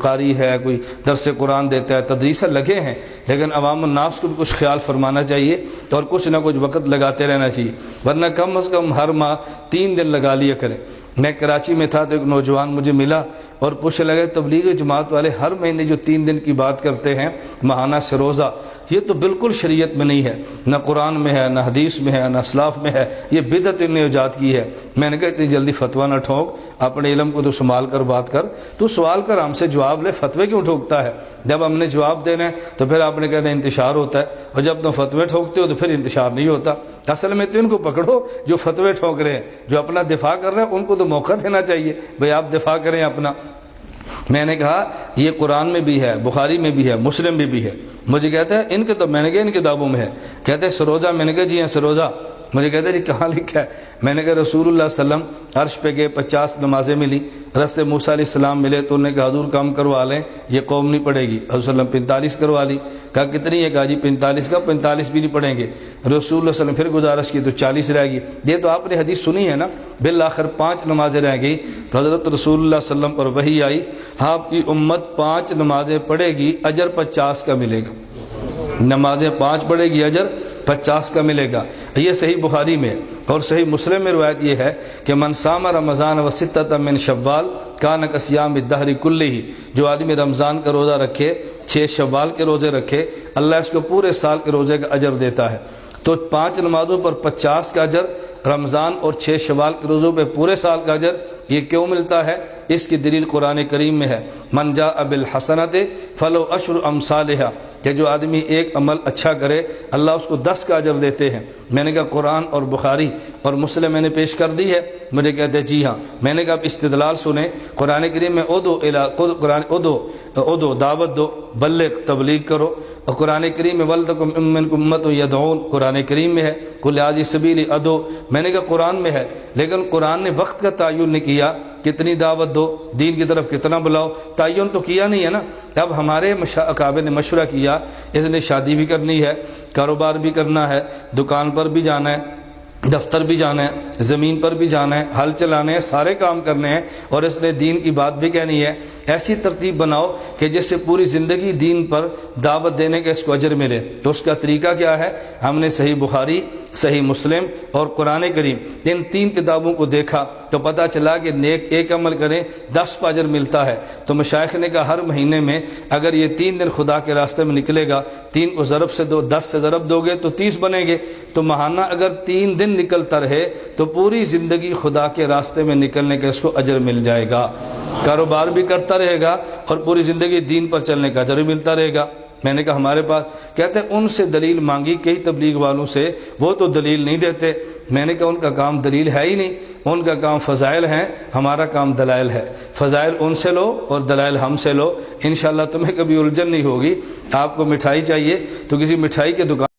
قاری ہے، کوئی درس قرآن دیتا ہے، تدریسہ لگے ہیں، لیکن عوام الناس کو بھی کچھ خیال فرمانا چاہیے اور کچھ نہ کچھ وقت لگاتے رہنا چاہیے، ورنہ کم از کم ہر ماہ 3 دن لگا لیا کریں۔ میں کراچی میں تھا تو ایک نوجوان مجھے ملا اور پوچھنے لگے تبلیغ جماعت والے ہر مہینے جو 3 دن کی بات کرتے ہیں ماہانہ سے روزہ، یہ تو بالکل شریعت میں نہیں ہے، نہ قرآن میں ہے، نہ حدیث میں ہے، نہ اسلاف میں ہے، یہ بدعت نے ایجاد کی ہے۔ میں نے کہا اتنی جلدی فتویٰ نہ ٹھوک، اپنے علم کو تو سنبھال کر بات کر، تو سوال کر ہم سے جواب لے، فتوے کیوں ٹھوکتا ہے؟ جب ہم نے جواب دینا ہے تو پھر آپ نے کہنا انتشار ہوتا ہے، اور جب تم فتوے ٹھوکتے ہو تو پھر انتشار نہیں ہوتا۔ اصل میں تو ان کو پکڑو جو فتوے ٹھوک رہے ہیں، جو اپنا دفاع کر رہے ہیں ان کو تو موقع دینا چاہیے، بھئی آپ دفاع کریں اپنا۔ میں نے کہا یہ قرآن میں بھی ہے، بخاری میں بھی ہے، مسلم میں بھی ہے۔ مجھے کہتا ہے ان کے تو، میں نے کہا ان کتابوں میں ہے، کہتے ہیں سروزہ، میں نے کہا جی ہاں سروزہ، مجھے کہتے ہیں جی کہاں لکھا ہے؟ میں نے کہا رسول اللہ صلی اللہ علیہ وسلم عرش پہ گئے، 50 نمازیں ملی، رستے موسیٰ علیہ السلام ملے تو انہوں نے کہا حضور کم کروا لیں، یہ قوم نہیں پڑھے گی۔ حضور صلی اللہ علیہ وسلم 45 کروا لی، کہا کتنی ہے؟ کہا جی 45 کا 45 بھی نہیں پڑھیں گے۔ رسول اللہ صلی اللہ علیہ وسلم پھر گزارش کی تو 40 رہ گئی۔ یہ تو آپ نے حدیث سنی ہے نا، بالآخر 5 نمازیں رہ گئی تو حضرت رسول اللہ صلی اللہ علیہ وسلم پر وحی آئی، آپ کی امت 5 نمازیں پڑھے گی، اجر 50 کا ملے گا۔ نمازیں 5 پڑھے گی، اجر 50 کا ملے گا۔ یہ صحیح بخاری میں اور صحیح مسلم میں روایت یہ ہے کہ من صام رمضان و ستۃ من شوال کان کصیام الدہر کلہ، جو آدمی رمضان کا روزہ رکھے، 6 شوال کے روزے رکھے، اللہ اس کو پورے سال کے روزے کا اجر دیتا ہے۔ تو 5 نمازوں پر 50 کا اجر، رمضان اور 6 شوال کے روزوں پہ پورے سال کا اجر، یہ کیوں ملتا ہے؟ اس کی دلیل قرآن کریم میں ہے، من جاء بالحسنۃ فلہ عشر امثالھا، کہ جو آدمی ایک عمل اچھا کرے اللہ اس کو 10 کا اجر دیتے ہیں۔ میں نے کہا قرآن اور بخاری اور مسلم میں نے پیش کر دی ہے؟ مجھے کہتے ہیں جی ہاں۔ میں نے کہا اب استدلال سنیں، قرآن کریم میں ادو دعوت دو، بلغ تبلیغ کرو، اور قرآن کریم میں ولتکم منکم امۃ یدعون، قرآن کریم میں ہے قل ھذہ سبیلی ادعو۔ میں نے کہا قرآن میں ہے، لیکن قرآن نے وقت کا تعین نہیں کیا، کتنی دعوت دو، دین کی طرف کتنا بلاؤ، تعین تو کیا نہیں ہے نا۔ اب ہمارے اکابر نے مشورہ کیا، اس نے شادی بھی کرنی ہے، کاروبار بھی کرنا ہے، دکان پر بھی جانا ہے، دفتر بھی جانا ہے، زمین پر بھی جانا ہے، ہل چلانے ہیں، سارے کام کرنے ہیں، اور اس نے دین کی بات بھی کہنی ہے۔ ایسی ترتیب بناؤ کہ جس سے پوری زندگی دین پر دعوت دینے کا اس کو اجر ملے۔ تو اس کا طریقہ کیا ہے؟ ہم نے صحیح بخاری، صحیح مسلم اور قرآن کریم، ان 3 کتابوں کو دیکھا تو پتہ چلا کہ نیک ایک عمل کریں 10 کا اجر ملتا ہے۔ تو مشائخ نے کہا ہر مہینے میں اگر یہ 3 دن خدا کے راستے میں نکلے گا، 3 کو ضرب سے دو، 10 سے ضرب دو گے تو 30 بنیں گے، تو ماہانہ اگر 3 دن نکلتا رہے تو پوری زندگی خدا کے راستے میں نکلنے کا اس کو اجر مل جائے گا، کاروبار بھی کرتا رہے گا اور پوری زندگی دین پر چلنے کا اجر ملتا رہے گا۔ میں نے کہا ہمارے پاس، کہتے ہیں ان سے دلیل مانگی کئی تبلیغ والوں سے، وہ تو دلیل نہیں دیتے۔ میں نے کہا ان کا کام دلیل ہے ہی نہیں، ان کا کام فضائل ہیں، ہمارا کام دلائل ہے۔ فضائل ان سے لو اور دلائل ہم سے لو، انشاءاللہ تمہیں کبھی الجھن نہیں ہوگی۔ آپ کو مٹھائی چاہیے تو کسی مٹھائی کے دکان